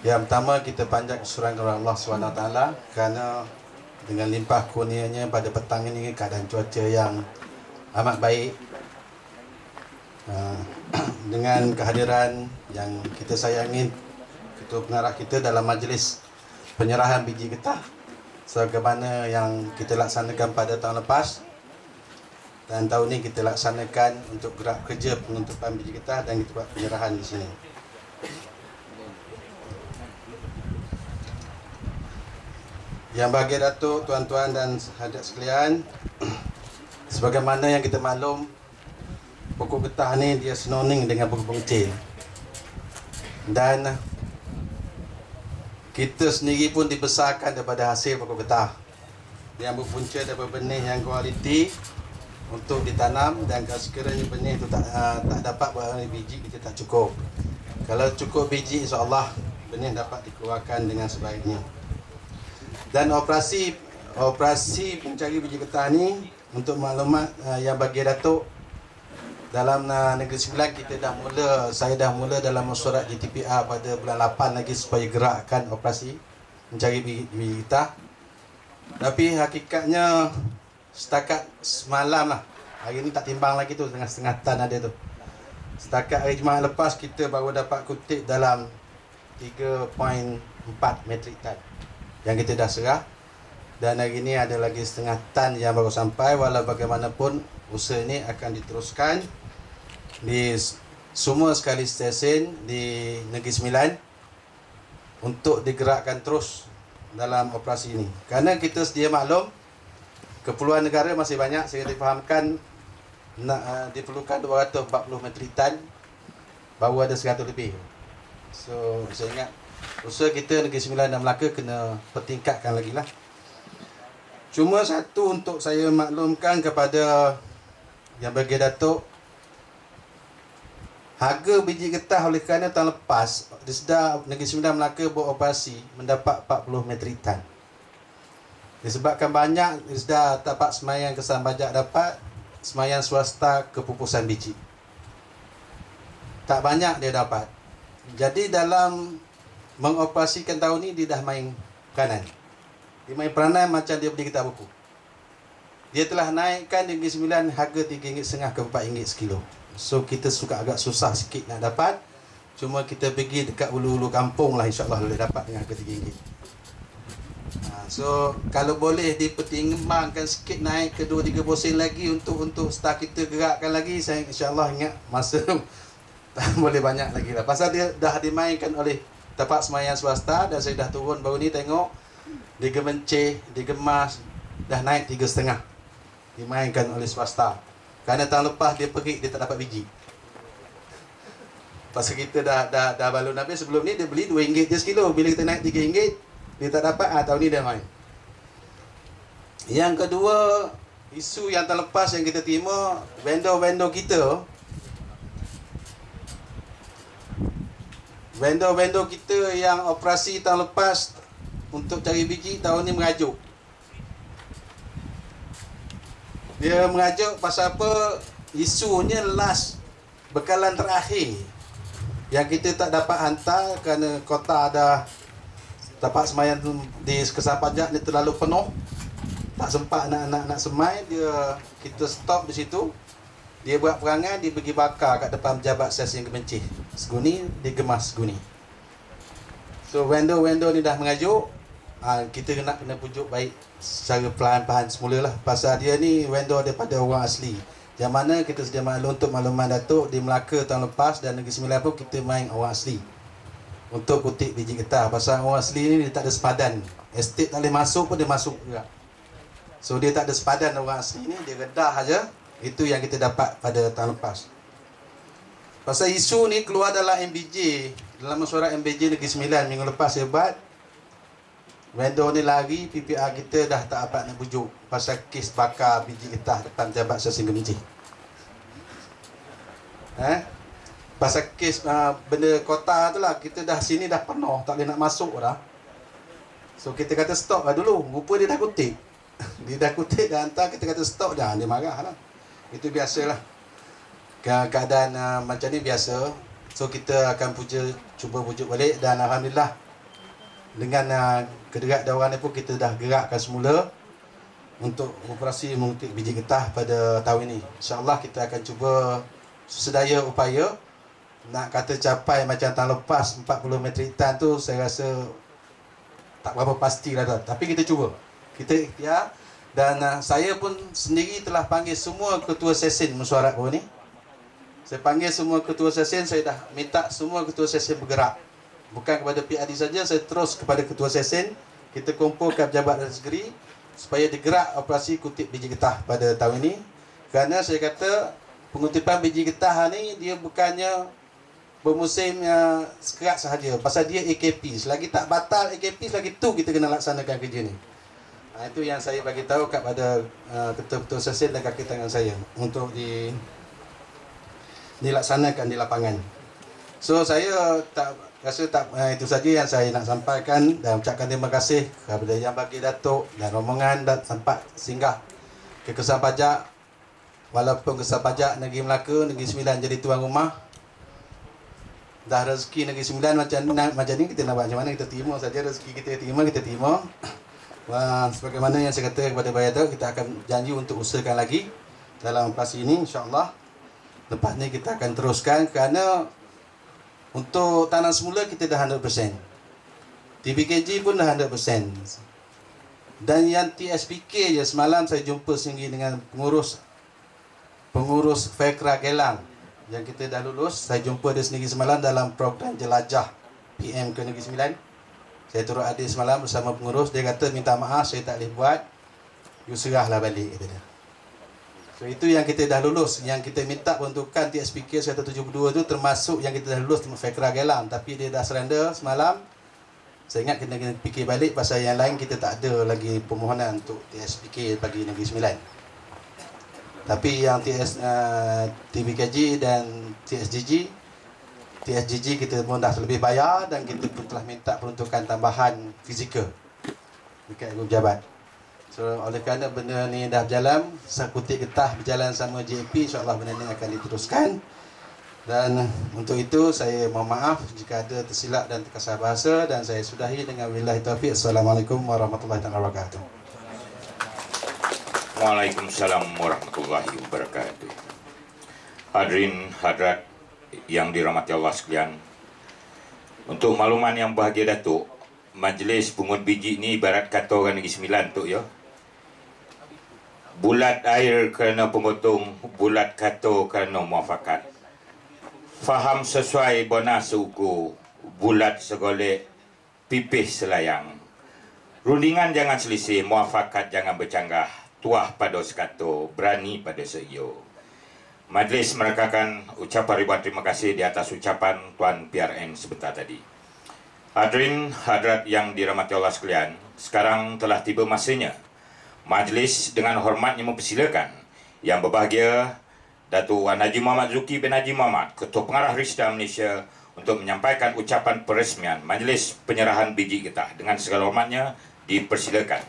Yang pertama, kita panjat syukuran kepada Allah SWT kerana dengan limpah kurnianya pada petang ini keadaan cuaca yang amat baik, dengan kehadiran yang kita sayangi Ketua Pengarah kita dalam majlis penyerahan biji getah sebagaimana yang kita laksanakan pada tahun lepas, dan tahun ini kita laksanakan untuk gerak kerja penutupan biji getah dan kita buat penyerahan di sini. Yang bagi Datuk, tuan-tuan dan hadirat sekalian, sebagaimana yang kita maklum, pokok getah ni dia sinonim dengan pokok kecil. Dan kita sendiri pun dibesarkan daripada hasil pokok getah yang berpunca daripada benih yang kualiti untuk ditanam, dan kalau sekiranya benih itu tak dapat berani biji, kita tak cukup. Kalau cukup biji, insya-Allah benih dapat dikeluarkan dengan sebaiknya. Dan operasi mencari biji getah ni, untuk maklumat yang bagi Datuk, dalam Negeri Sembilan saya dah mula dalam mesyuarat GTPR pada bulan 8 lagi supaya gerakkan operasi mencari biji getah. Tapi hakikatnya setakat semalam lah, hari ni tak timbang lagi tu, setengah tan ada tu. Setakat hari Jumaat lepas kita baru dapat kutip dalam 3.4 metrik tan yang kita dah serah, dan hari ini ada lagi setengah tan yang baru sampai. Walau bagaimanapun, usaha ini akan diteruskan di semua sekali stesen di Negeri Sembilan untuk digerakkan terus dalam operasi ini. Kerana kita sedia maklum, keperluan negara masih banyak. Saya difahamkan diperlukan 240 metrik tan, baru ada 100 lebih. So saya ingat usaha kita Negeri Sembilan dan Melaka kena pertingkatkan lagi lah. Cuma satu untuk saya maklumkan kepada yang bagi Datuk, harga biji getah oleh kerana tahun lepas Disda Negeri Sembilan Melaka beroperasi mendapat 40 metrik tan. Disebabkan banyak Disda tapak semaian kesan pajak dapat, semaian swasta kepupusan biji tak banyak dia dapat. Jadi dalam mengoperasikan tahun ni, dia dah main peranan. Dia main peranan macam dia beli getah buku. Dia telah naikkan di Negeri Sembilan harga RM3.50 ke RM4 sekilo. So kita suka agak susah sikit nak dapat. Cuma kita pergi dekat ulu-ulu kampung lah, insyaAllah boleh dapat dengan harga RM3. So kalau boleh dipertimbangkan sikit, naik ke 2-3 sen lagi untuk staf kita gerakkan lagi. Saya insyaAllah ingat masa boleh banyak lagi lah. Pasal dia dah dimainkan oleh tapak semaian swasta, dan saya dah turun baru ni tengok digemenceh, digemas, dah naik 3.5, dimainkan oleh swasta. Kerana tahun lepas dia pergi, dia tak dapat biji. Pasal kita dah balun habis. Sebelum ni dia beli RM2 je sekilo. Bila kita naik RM3, dia tak dapat. Tahun ni dia main. Yang kedua, isu yang tahun lepas yang kita terima, vendor-vendor kita yang operasi tahun lepas untuk cari biji, tahun ni merajuk. Dia merajuk pasal apa? Isunya last, bekalan terakhir yang kita tak dapat hantar kerana kota dah, tapak semaian di kesan pajak ni terlalu penuh, tak sempat nak semai. Kita stop di situ. Dia buat perangai, dia pergi bakar kat depan pejabat stesen Kemencih Seguni, dia gemas Seguni. So vendor-vendor ni dah mengajuk. Kita kena pujuk baik secara perlahan-lahan semula lah. Pasal dia ni vendor daripada orang asli, yang mana kita sedia maklum, untuk makluman Datuk, di Melaka tahun lepas dan Negeri Sembilan pun kita main orang asli untuk kutip biji getah. Pasal orang asli ni dia tak ada sepadan, estate tak boleh masuk pun dia masuk juga. So dia tak ada sepadan orang asli ni, dia redah aja. Itu yang kita dapat pada tahun lepas. Pasal isu ni keluar dalam MBJ, dalam mesyuarat MBJ Negeri Sembilan minggu lepas saya buat. Vendor ni lari, PPR kita dah tak dapat nak bujuk pasal kes bakar biji getah depan jabat stesen Kemencih. Pasal kes benda kota tu lah, kita dah sini dah penuh, tak boleh nak masuk dah. So kita kata stop lah dulu. Rupa dia dah kutip. Dia dah kutip, dah hantar, kita kata stop dah. Dia marah lah. Itu biasalah. Keadaan macam ni biasa. So kita akan cuba pujuk balik, dan Alhamdulillah dengan kederat dawan ni pun kita dah gerakkan semula untuk operasi mengutip biji getah pada tahun ini. InsyaAllah kita akan cuba sedaya upaya. Nak kata capai macam tahun lepas 40 metrik tan tu saya rasa tak berapa pastilah dah. Tapi kita cuba. Kita ikhtiar. Dan saya pun sendiri telah panggil semua ketua sesen mesyuarat bawah ni. Saya panggil semua ketua sesen, saya dah minta semua ketua sesen bergerak. Bukan kepada PRD saja, saya terus kepada ketua sesen. Kita kumpulkan pejabat dan segeri supaya digerak operasi kutip biji getah pada tahun ini. Kerana saya kata pengutipan biji getah ni dia bukannya bermusim sekerat sahaja. Pasal dia AKP. Selagi tak batal AKP, selagi tu kita kena laksanakan kerja ni. Itu yang saya bagi tahu kepada ketua-ketua sesen dan kaki tangan saya untuk dilaksanakan di lapangan. So saya rasa itu saja yang saya nak sampaikan dan ucapkan terima kasih kepada Yang Bagi Datuk dan rombongan dan sempat singgah ke Kesan Pajak. Walaupun Kesan Pajak Negeri Melaka, Negeri Sembilan jadi tuan rumah. Dah rezeki Negeri Sembilan macam ni, kita nak buat macam mana, kita terima saja rezeki kita terima. Sebagaimana yang saya kata kepada Bayar Datuk, kita akan janji untuk usahakan lagi dalam operasi ini, insyaAllah. Lepas ni kita akan teruskan kerana untuk tanam semula kita dah 100%. TBKG pun dah 100%. Dan yang TSPK je, semalam saya jumpa sendiri dengan pengurus Fekra Gelang yang kita dah lulus. Saya jumpa dia sendiri semalam dalam program jelajah PM ke Negeri Sembilan. Saya turut hadir semalam bersama pengurus. Dia kata minta maaf saya tak boleh buat, you serahlah balik, kata dia. So itu yang kita dah lulus. Yang kita minta peruntukan TSPK 172 tu termasuk yang kita dah lulus Fekra Gelang. Tapi dia dah surrender semalam. Saya ingat kena fikir balik pasal yang lain kita tak ada lagi permohonan untuk TSPK bagi Negeri Sembilan. Tapi yang TBKG dan TSGG kita pun dah lebih bayar dan kita pun telah minta peruntukan tambahan fizikal dekat ibu pejabat. So oleh kerana benda ni dah berjalan, Kutip Getah berjalan sama JAP, insyaAllah benda ni akan diteruskan. Dan untuk itu saya mohon maaf jika ada tersilap dan terkasar bahasa, dan saya sudahi dengan wabillahi taufiq. Assalamualaikum warahmatullahi wabarakatuh. Waalaikumsalam warahmatullahi wabarakatuh. Hadirin hadirat yang dirahmati Allah sekalian, untuk makluman yang bahagia Datuk, majlis pungut biji ni ibarat kata orang Negeri Sembilan tu ya. Bulat air kerana pemotong, bulat kata kerana muafakat. Faham sesuai bona seukur, bulat segolek, pipih selayang. Rundingan jangan selisih, muafakat jangan bercanggah. Tuah pada sekata, berani pada seio. Majlis merekakan ucapan ribuan terima kasih di atas ucapan Tuan PRN sebentar tadi. Hadirin hadirat yang dirahmati Allah sekalian, sekarang telah tiba masanya majlis dengan hormatnya mempersilakan Yang Berbahagia Datuk Wan Haji Muhammad Zuki bin Haji Muhammad, Ketua Pengarah Risda Malaysia, untuk menyampaikan ucapan peresmian majlis penyerahan biji getah. Dengan segala hormatnya dipersilakan.